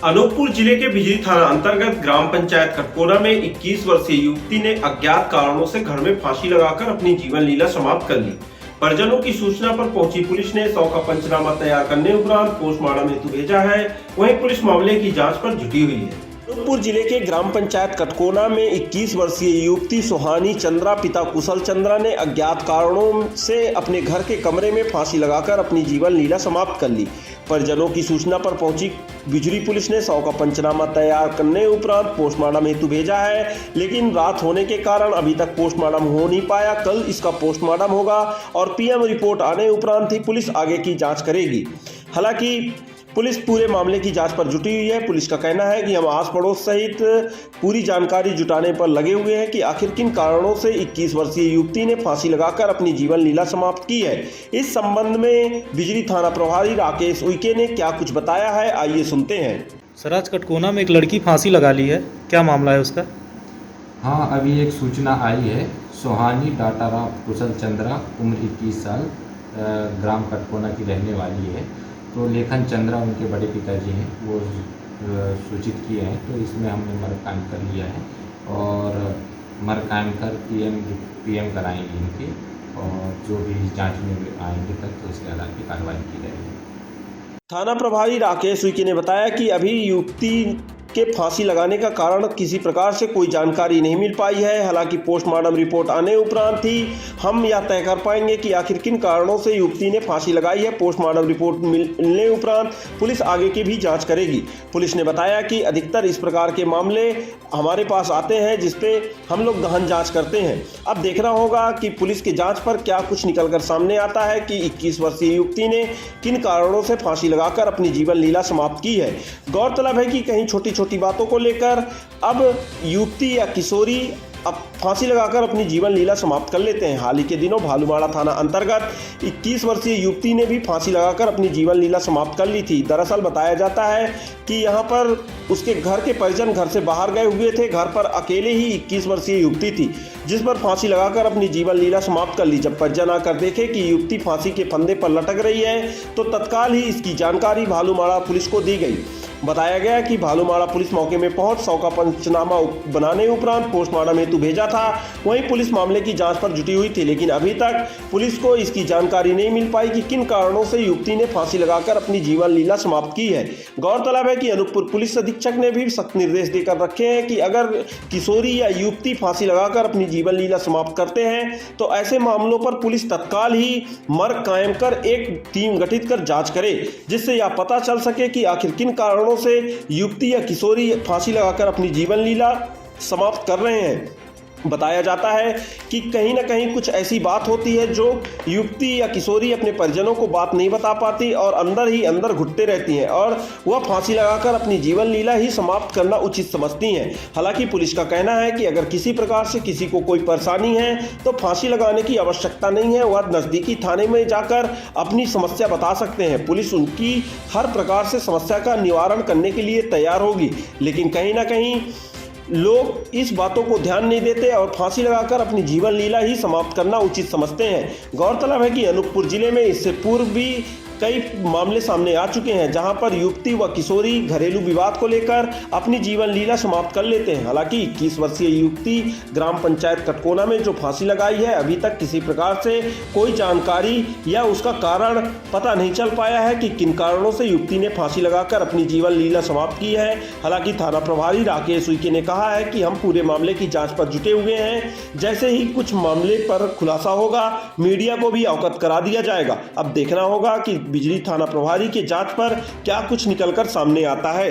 अनूपपुर जिले के बिजली थाना अंतर्गत ग्राम पंचायत कटकोना में 21 वर्षीय युवती ने अज्ञात कारणों से घर में फांसी लगाकर अपनी जीवन लीला समाप्त कर ली। परिजनों की सूचना पर पहुंची पुलिस ने शव का पंचनामा तैयार करने उपरांत पोस्टमार्टम हेतु भेजा है। वहीं पुलिस मामले की जांच पर जुटी हुई है। अनूपपुर जिले के ग्राम पंचायत कटकोना में 21 वर्षीय युवती सुहानी चंद्रा पिता कुशल चंद्रा ने अज्ञात कारणों से अपने घर के कमरे में फांसी लगाकर अपनी जीवन लीला समाप्त कर ली। परिजनों की सूचना पर पहुंची बिजली पुलिस ने शव का पंचनामा तैयार करने उपरांत पोस्टमार्टम हेतु भेजा है, लेकिन रात होने के कारण अभी तक पोस्टमार्टम हो नहीं पाया। कल इसका पोस्टमार्टम होगा और पीएम रिपोर्ट आने उपरांत ही पुलिस आगे की जांच करेगी। हालांकि पुलिस पूरे मामले की जांच पर जुटी हुई है। पुलिस का कहना है कि हम आस पड़ोस सहित पूरी जानकारी जुटाने पर लगे हुए हैं कि आखिर किन कारणों से 21 वर्षीय युवती ने फांसी लगाकर अपनी जीवन लीला समाप्त की है। इस संबंध में बिजली थाना प्रभारी राकेश उइके ने क्या कुछ बताया है, आइए सुनते हैं। सर, आज कटकोना में एक लड़की फांसी लगा ली है, क्या मामला है उसका? हाँ, अभी एक सूचना आई है। सुहानी डाटाराव कुशल चंद्रा, उम्र 21 साल, ग्राम कटकोना की रहने वाली है। तो लेखन चंद्रा उनके बड़े पिताजी हैं, वो सूचित किए हैं। तो इसमें हमने मर्ग कायम कर लिया है और मर्ग कायम कर पीएम कराएंगे इनकी, और जो भी जांच में आएंगे तक तो इसके आधार की कार्रवाई की जाएगी। थाना प्रभारी राकेश उइके ने बताया कि अभी युवती के फांसी लगाने का कारण किसी प्रकार से कोई जानकारी नहीं मिल पाई है। हालांकि पोस्टमार्टम रिपोर्ट आने उपरांत ही हम यह तय कर पाएंगे कि आखिर किन कारणों से युवती ने फांसी लगाई है। पोस्टमार्टम रिपोर्ट मिलने उपरांत पुलिस आगे की भी जांच करेगी। पुलिस ने बताया कि अधिकतर इस प्रकार के मामले हमारे पास आते हैं जिसपे हम लोग गहन जांच करते हैं। अब देखना होगा कि पुलिस की जांच पर क्या कुछ निकलकर सामने आता है कि 21 वर्षीय युवती ने किन कारणों से फांसी लगाकर अपनी जीवन लीला समाप्त की है। गौरतलब है कि कहीं छोटी छोटी बातों को लेकर अब युवती या किशोरी अब फांसी लगाकर अपनी जीवन लीला समाप्त कर लेते हैं। हाल ही के दिनों भालूमाड़ा थाना अंतर्गत 21 वर्षीय युवती ने भी फांसी लगाकर अपनी जीवन लीला समाप्त कर ली थी। दरअसल बताया जाता है कि यहाँ पर उसके घर के परिजन घर से बाहर गए हुए थे। घर पर अकेले ही 21 वर्षीय युवती थी जिस पर फांसी लगाकर अपनी जीवन लीला समाप्त कर ली। जब परिजन आकर देखे कि युवती फांसी के फंदे पर लटक रही है तो तत्काल ही इसकी जानकारी भालूमाड़ा पुलिस को दी गई। बताया गया कि भालूमाड़ा पुलिस मौके में पहुंच शव का पंचनामा बनाने उपरांत पोस्टमार्टम हेतु भेजा था। वहीं पुलिस मामले की जांच पर जुटी हुई थी, लेकिन अभी तक पुलिस को इसकी जानकारी नहीं मिल पाई कि किन कारणों से युवती ने फांसी लगाकर अपनी जीवन लीला समाप्त की है। गौरतलब है कि अनूपपुर पुलिस अधीक्षक ने भी सख्त निर्देश देकर रखे हैं कि अगर किशोरी या युवती फांसी लगाकर अपनी जीवन लीला समाप्त करते हैं तो ऐसे मामलों पर पुलिस तत्काल ही मर्ग कायम कर एक टीम गठित कर जांच करे, जिससे यह पता चल सके कि आखिर किन कारणों से युवती या किशोरी फांसी लगाकर अपनी जीवन लीला समाप्त कर रहे हैं। बताया जाता है कि कहीं ना कहीं कुछ ऐसी बात होती है जो युवती या किशोरी अपने परिजनों को बात नहीं बता पाती और अंदर ही अंदर घुटते रहती हैं और वह फांसी लगाकर अपनी जीवन लीला ही समाप्त करना उचित समझती हैं। हालांकि पुलिस का कहना है कि अगर किसी प्रकार से किसी को कोई परेशानी है तो फांसी लगाने की आवश्यकता नहीं है, वह नज़दीकी थाने में जाकर अपनी समस्या बता सकते हैं। पुलिस उनकी हर प्रकार से समस्या का निवारण करने के लिए तैयार होगी, लेकिन कहीं ना कहीं लोग इस बातों को ध्यान नहीं देते और फांसी लगाकर अपनी जीवन लीला ही समाप्त करना उचित समझते हैं। गौरतलब है कि अनूपपुर जिले में इससे पूर्व भी कई मामले सामने आ चुके हैं जहां पर युवती व किशोरी घरेलू विवाद को लेकर अपनी जीवन लीला समाप्त कर लेते हैं। हालांकि 21 वर्षीय युवती ग्राम पंचायत कटकोना में जो फांसी लगाई है अभी तक किसी प्रकार से कोई जानकारी या उसका कारण पता नहीं चल पाया है कि किन कारणों से युवती ने फांसी लगाकर अपनी जीवन लीला समाप्त की है। हालांकि थाना प्रभारी राकेश उइके ने कहा है कि हम पूरे मामले की जाँच पर जुटे हुए हैं। जैसे ही कुछ मामले पर खुलासा होगा मीडिया को भी अवगत करा दिया जाएगा। अब देखना होगा कि बिजली थाना प्रभारी के जांच पर क्या कुछ निकलकर सामने आता है।